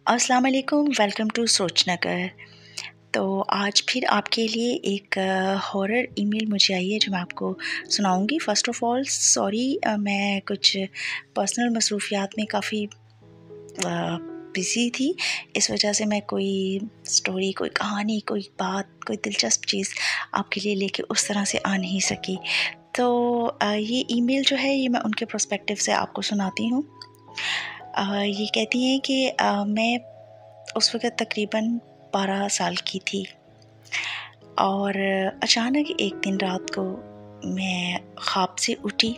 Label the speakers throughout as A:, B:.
A: السلام علیکم، welcome to سوچنا کر۔ تو آج پھر آپ کے لیے ایک ہارر ای میل مجھے آئی ہے جو میں آپ کو سناؤں گی۔ فرسٹ آف آل سوری، میں کچھ پرسنل مصروفیات میں کافی بزی تھی، اس وجہ سے میں کوئی سٹوری، کوئی کہانی، کوئی بات، کوئی دلچسپ چیز آپ کے لیے لے کے اس طرح سے آ نہیں سکی۔ تو یہ ای میل جو ہے یہ میں ان کے پرسپیکٹیو سے آپ کو سناتی ہوں۔ یہ کہتی ہیں کہ میں اس وقت تقریباً 12 سال کی تھی اور اچانک ایک دن رات کو میں خواب سے اٹھی،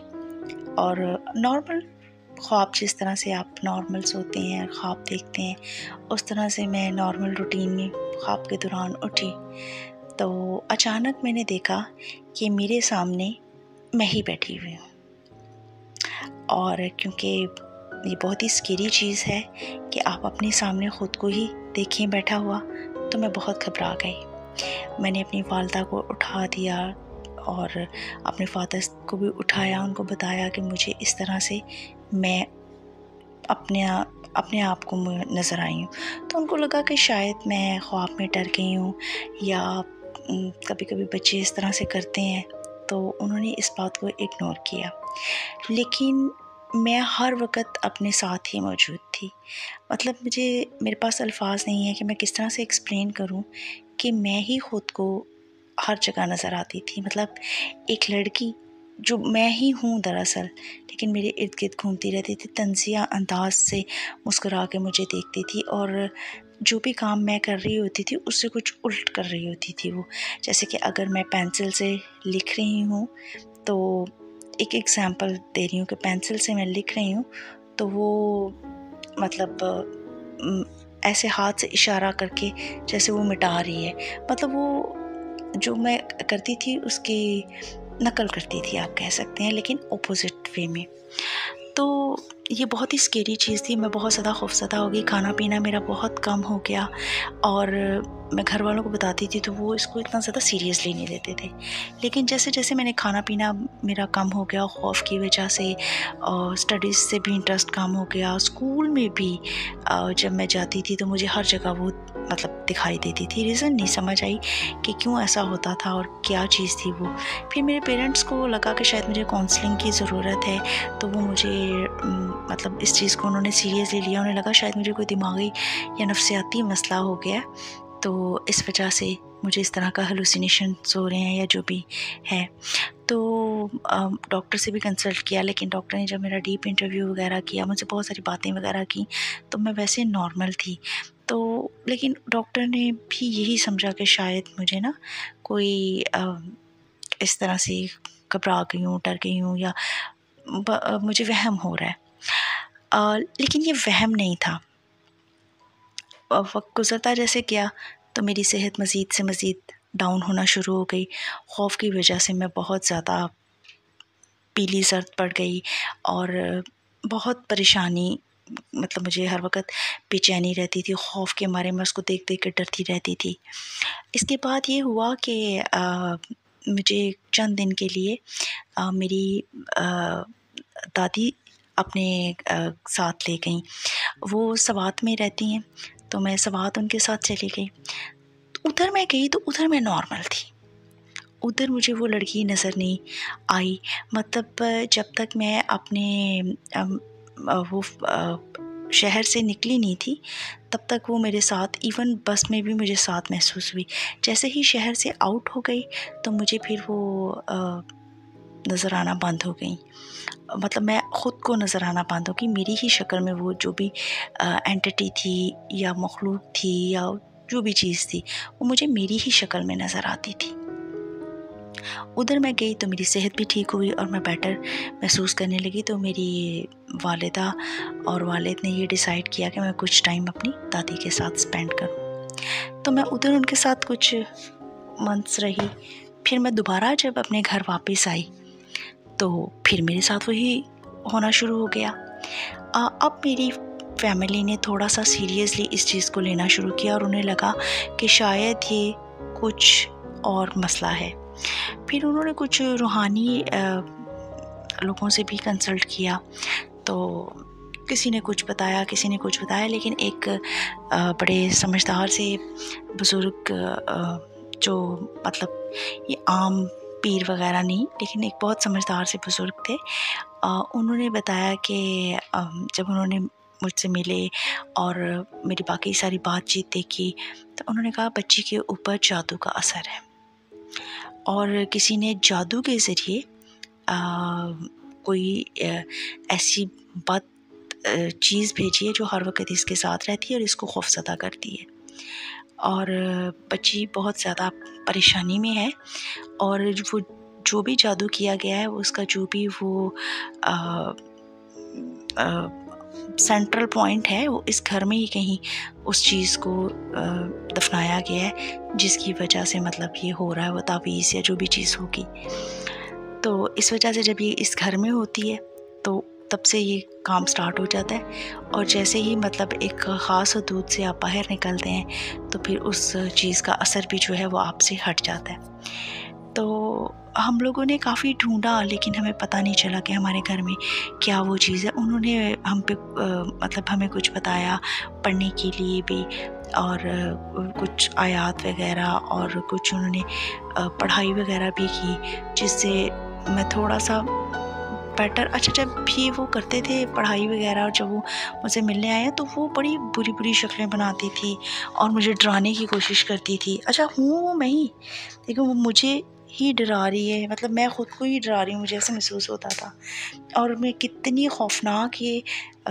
A: اور نارمل خواب جس طرح سے آپ نارمل سوتے ہیں، خواب دیکھتے ہیں، اس طرح سے میں نارمل روٹین میں خواب کے دوران اٹھی تو اچانک میں نے دیکھا کہ میرے سامنے میں ہی بیٹھی ہوئی ہوں، اور کیونکہ یہ بہت ہی اسکیری چیز ہے کہ آپ اپنے سامنے خود کو ہی دیکھیں بیٹھا ہوا، تو میں بہت گھبرا گئی۔ میں نے اپنی والدہ کو اٹھا دیا اور اپنے فادر کو بھی اٹھایا، ان کو بتایا کہ مجھے اس طرح سے میں اپنے آپ کو نظر آئی ہوں۔ تو ان کو لگا کہ شاید میں خواب میں ڈر گئی ہوں، یا کبھی کبھی بچے اس طرح سے کرتے ہیں، تو انہوں نے اس بات کو اگنور کیا۔ لیکن میں ہر وقت اپنے ساتھ ہی موجود تھی، مطلب میرے پاس الفاظ نہیں ہے کہ میں کس طرح سے ایکسپلین کروں کہ میں ہی خود کو ہر جگہ نظر آتی تھی۔ مطلب ایک لڑکی جو میں ہی ہوں دراصل، لیکن میرے ارد گرد گھومتی رہتی تھی، طنزیہ انداز سے مسکرا کے مجھے دیکھتی تھی، اور جو بھی کام میں کر رہی ہوتی تھی اس سے کچھ الٹ کر رہی ہوتی تھی وہ۔ جیسے کہ اگر میں پینسل سے لکھ رہی ہوں تو ایک ایگزامپل دے رہی ہوں کہ پینسل سے میں لکھ رہی ہوں تو وہ مطلب ایسے ہاتھ سے اشارہ کر کے جیسے وہ مٹا رہی ہے، مطلب وہ جو میں کرتی تھی اس کی نقل کرتی تھی آپ کہہ سکتے ہیں، لیکن اپوزٹ وے میں۔ تو یہ بہت ہی اسکیری چیز تھی، میں بہت زیادہ خوفزدہ ہو گئی، کھانا پینا میرا بہت کم ہو گیا، اور میں گھر والوں کو بتاتی تھی تو وہ اس کو اتنا زیادہ سیریسلی نہیں لیتے تھے۔ لیکن جیسے جیسے میں نے کھانا پینا میرا کم ہو گیا خوف کی وجہ سے، اور اسٹڈیز سے بھی انٹرسٹ کم ہو گیا، اسکول میں بھی جب میں جاتی تھی تو مجھے ہر جگہ وہ مطلب دکھائی دیتی تھی، ریزن نہیں سمجھ آئی کہ کیوں ایسا ہوتا تھا اور کیا چیز تھی وہ۔ پھر میرے پیرنٹس کو لگا کہ شاید مجھے کاؤنسلنگ کی ضرورت ہے، تو وہ مجھے مطلب اس چیز کو انہوں نے سیریسلی لیا، انہیں لگا شاید مجھے کوئی دماغی یا نفسیاتی مسئلہ ہو گیا، تو اس وجہ سے مجھے اس طرح کا ہیلوسینیشنز ہو رہے ہیں یا جو بھی ہے۔ تو ڈاکٹر سے بھی کنسلٹ کیا، لیکن ڈاکٹر نے جب میرا ڈیپ انٹرویو وغیرہ کیا، مجھ سے بہت ساری باتیں وغیرہ کی، تو میں ویسے نارمل تھی، تو لیکن ڈاکٹر نے بھی یہی سمجھا کہ شاید مجھے نا کوئی اس طرح سے گھبرا گئی ہوں، ڈر گئی ہوں، یا مجھے وہم ہو رہا ہے، لیکن یہ وہم نہیں تھا۔ وقت گزرتا جیسے گیا تو میری صحت مزید سے مزید ڈاؤن ہونا شروع ہو گئی، خوف کی وجہ سے میں بہت زیادہ پیلی زرد پڑ گئی، اور بہت پریشانی، مطلب مجھے ہر وقت بے چینی رہتی تھی، خوف کے مارے میں اس کو دیکھ دیکھ کے ڈرتی رہتی تھی۔ اس کے بعد یہ ہوا کہ مجھے چند دن کے لیے میری دادی اپنے ساتھ لے گئیں، وہ سوات میں رہتی ہیں، تو میں سوات ان کے ساتھ چلی گئی۔ ادھر میں گئی تو ادھر میں نارمل تھی، ادھر مجھے وہ لڑکی نظر نہیں آئی، مطلب جب تک میں اپنے وہ شہر سے نکلی نہیں تھی تب تک وہ میرے ساتھ، ایون بس میں بھی مجھے ساتھ محسوس ہوئی۔ جیسے ہی شہر سے آؤٹ ہو گئی تو مجھے پھر وہ نظر آنا بند ہو گئی، مطلب میں خود کو نظر آنا بند ہو گئی، میری ہی شکل میں وہ جو بھی اینٹیٹی تھی یا مخلوق تھی یا جو بھی چیز تھی وہ مجھے میری ہی شکل میں نظر آتی تھی۔ ادھر میں گئی تو میری صحت بھی ٹھیک ہوئی اور میں بیٹر محسوس کرنے لگی، تو میری والدہ اور والد نے یہ ڈیسائیڈ کیا کہ میں کچھ ٹائم اپنی دادی کے ساتھ سپینڈ کروں، تو میں ادھر ان کے ساتھ کچھ منتھس رہی۔ پھر میں دوبارہ جب اپنے گھر واپس آئی تو پھر میرے ساتھ وہی ہونا شروع ہو گیا۔ اب میری فیملی نے تھوڑا سا سیریسلی اس چیز کو لینا شروع کیا، اور انہیں لگا کہ شاید یہ کچھ اور مسئلہ ہے۔ پھر انہوں نے کچھ روحانی لوگوں سے بھی کنسلٹ کیا، تو کسی نے کچھ بتایا کسی نے کچھ بتایا، لیکن ایک بڑے سمجھدار سے بزرگ جو مطلب یہ عام پیر وغیرہ نہیں، لیکن ایک بہت سمجھدار سے بزرگ تھے، انہوں نے بتایا کہ جب انہوں نے مجھ سے ملے اور میری باقی ساری بات چیت دیکھی تو انہوں نے کہا بچی کے اوپر جادو کا اثر ہے، اور کسی نے جادو کے ذریعے کوئی ایسی بد چیز بھیجی ہے جو ہر وقت اس کے ساتھ رہتی ہے اور اس کو خوفزدہ کرتی ہے، اور بچی بہت زیادہ پریشانی میں ہے، اور وہ جو بھی جادو کیا گیا ہے اس کا جو بھی وہ سینٹرل پوائنٹ ہے وہ اس گھر میں ہی کہیں اس چیز کو دفنایا گیا ہے، جس کی وجہ سے مطلب یہ ہو رہا ہے، وہ تعویذ یا جو بھی چیز ہوگی، تو اس وجہ سے جب یہ اس گھر میں ہوتی ہے تو تب سے یہ کام سٹارٹ ہو جاتا ہے، اور جیسے ہی مطلب ایک خاص حدود سے آپ باہر نکلتے ہیں تو پھر اس چیز کا اثر بھی جو ہے وہ آپ سے ہٹ جاتا ہے۔ تو ہم لوگوں نے کافی ڈھونڈا لیکن ہمیں پتہ نہیں چلا کہ ہمارے گھر میں کیا وہ چیز ہے۔ انہوں نے ہم پہ مطلب ہمیں کچھ بتایا پڑھنے کے لیے بھی، اور کچھ آیات وغیرہ، اور کچھ انہوں نے پڑھائی وغیرہ بھی کی، جس سے میں تھوڑا سا بیٹر جب بھی وہ کرتے تھے پڑھائی وغیرہ، اور جب وہ مجھ سے ملنے آئے تو وہ بڑی بری بری شکلیں بناتی تھی اور مجھے ڈرانے کی کوشش کرتی تھی۔ ہوں میں ہی، لیکن وہ مجھے ہی ڈرا رہی ہے، مطلب میں خود کو ہی ڈرا رہی ہوں، مجھے ایسا محسوس ہوتا تھا، اور میں کتنی خوفناک یہ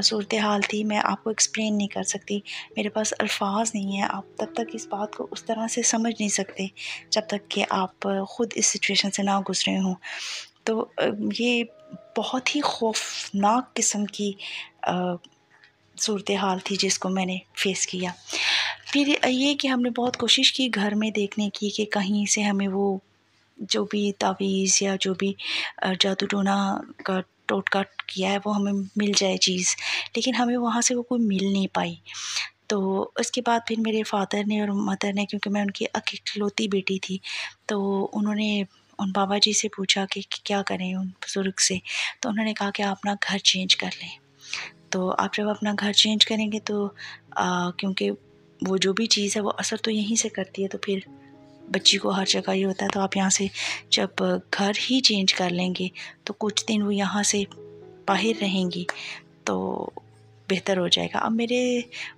A: صورتحال تھی میں آپ کو ایکسپلین نہیں کر سکتی، میرے پاس الفاظ نہیں ہیں، آپ تب تک اس بات کو اس طرح سے سمجھ نہیں سکتے جب تک کہ آپ خود اس سچویشن سے نہ گزرے ہوں۔ تو یہ بہت ہی خوفناک قسم کی صورتحال تھی جس کو میں نے فیس کیا۔ پھر یہ کہ ہم نے بہت کوشش کی گھر میں دیکھنے کی کہ کہیں سے ہمیں وہ جو بھی تعویذ یا جو بھی جادو ٹونا کا ٹوٹکا کیا ہے وہ ہمیں مل جائے چیز، لیکن ہمیں وہاں سے وہ کوئی مل نہیں پائی۔ تو اس کے بعد پھر میرے فادر نے اور مدر نے، کیونکہ میں ان کی اکلوتی بیٹی تھی، تو انہوں نے ان بابا جی سے پوچھا کہ کیا کریں، ان بزرگ سے، تو انہوں نے کہا کہ آپ اپنا گھر چینج کر لیں۔ تو آپ جب اپنا گھر چینج کریں گے تو کیونکہ وہ جو بھی چیز ہے وہ اثر تو یہیں سے کرتی ہے، تو پھر بچی کو ہر جگہ یہ ہوتا ہے، تو آپ یہاں سے جب گھر ہی چینج کر لیں گے تو کچھ دن وہ یہاں سے باہر رہیں گی تو بہتر ہو جائے گا۔ اب میرے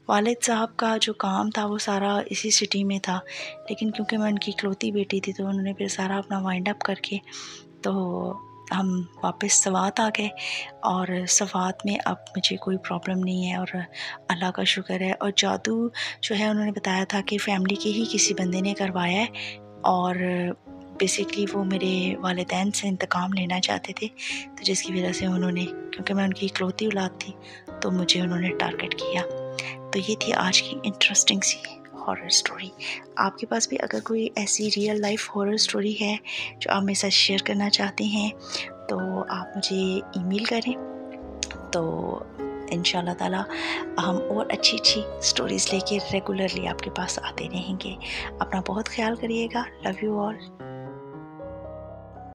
A: والد صاحب کا جو کام تھا وہ سارا اسی سٹی میں تھا، لیکن کیونکہ میں ان کی اکلوتی بیٹی تھی تو انہوں نے پھر سارا اپنا وائنڈ اپ کر کے تو ہم واپس سوات آ گئے، اور سوات میں اب مجھے کوئی پرابلم نہیں ہے، اور اللہ کا شکر ہے۔ اور جادو جو ہے انہوں نے بتایا تھا کہ فیملی کے ہی کسی بندے نے کروایا ہے، اور بیسکلی وہ میرے والدین سے انتقام لینا چاہتے تھے، تو جس کی وجہ سے انہوں نے، کیونکہ میں ان کی اکلوتی اولاد تھی تو مجھے انہوں نے ٹارگٹ کیا۔ تو یہ تھی آج کی انٹرسٹنگ سی ہارر سٹوری۔ آپ کے پاس بھی اگر کوئی ایسی ریئل لائف ہارر سٹوری ہے جو آپ میرے ساتھ شیئر کرنا چاہتے ہیں تو آپ مجھے ای میل کریں، تو انشاءاللہ تعالی ہم اور اچھی سٹوریز لے کے ریگولرلی آپ کے پاس آتے رہیں گے۔ اپنا بہت خیال کریے گا۔ Love you all.